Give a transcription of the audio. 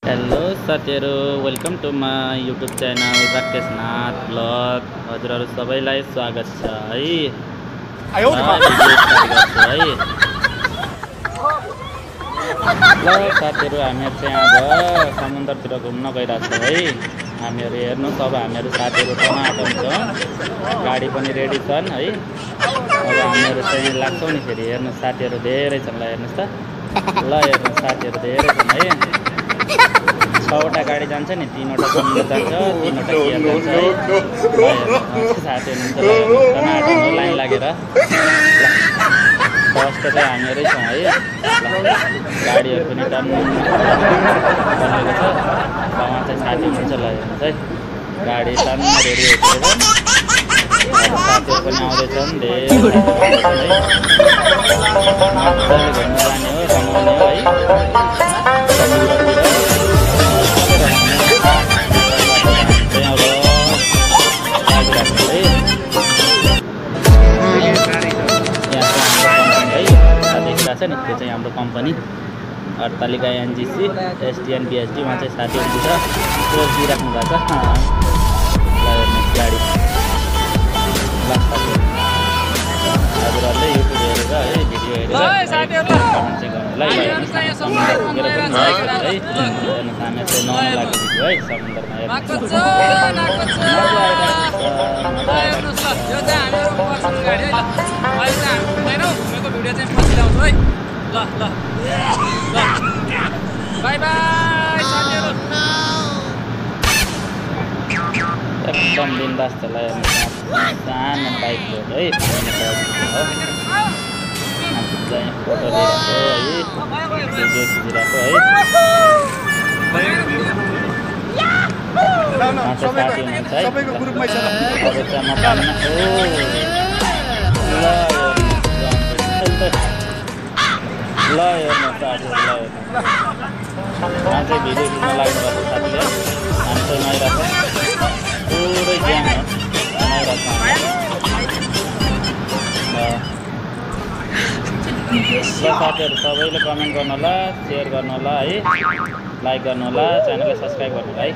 Hello साथीहरु, welcome to my YouTube channel Rakesh Nath blog. हजुरहरु सबैलाई स्वागत छ है। भिडियो स्टार्ट गर्छु है। ल साथीहरु, हामीहरु चाहिँ आज समुद्रतिर घुम्न गइरहेको छौं है। हामीहरु हेर्नुस्, अब हामीहरु साथीहरु टनाटन छौं, गाडी पनि रेडी छन् है। अब हामीहरु चाहिँ लाग्छौं नि फेरि। हेर्नुस् साथीहरु धेरै छन्, ल हेर्नुस् त। ल हेर्नुस् साथीहरु धेरै छन् है। 6वटा गाडी जान्छ नि, 3वटा समुद्र जान्छ, 3वटा गियर जान्छ है। साथीहरु टनाटन लाइन लागेर फर्स्ट चाहिँ हामीहरुै छौं है। गाडीहरु पनि टन्न बनेको छ। वहाँ चाहिँ साथी हुन्छ, ल हेर्नुस् है। गाडी टन्न रेडी भइसकेको छ। साथीहरु पनि आउँदैछन्, धेरै है। मजाले घुम्न जाने हो, रमाउने हो है। छ नि, त्यो चाहिँ हाम्रो कम्पनी अट्टालिका एनजीसी एसटीएन बीएसडी। वहाँ चाहिँ साथीहरु छ, त्यो दिइराख्नु भएको छ। गाडी हजुरहरूले युट्युब हेरेर है, भिडियो हेरेर कमेन्ट चाहिँ गर्नुलाई है। हामी चाहिँ नआउन लागेको छु है समुद्रमा बाई बाई साथीहरु। एकदम बिन्दास चलाइ सानो बाइक हो है। फोटो लिइरहेको है, भिडियो खिचिरहेको है। साथी हुनुहुन्छ है, सबैको ग्रुपमै छ। ल हेर्नु साथीहरु, ल यहाँ चाहिँ भिडियो खिच्न लाग्नु भएको साथीले। हामी चाहिँ नुहाइरहेको पुरै ज्याङ हो, नुहाइरहेको। ल साथीहरु सबैले कमेन्ट गर्नु होला, सेयर गर्नु होला है, लाइक गर्नु होला, च्यानललाई सब्स्क्राइब गर्नु होला है।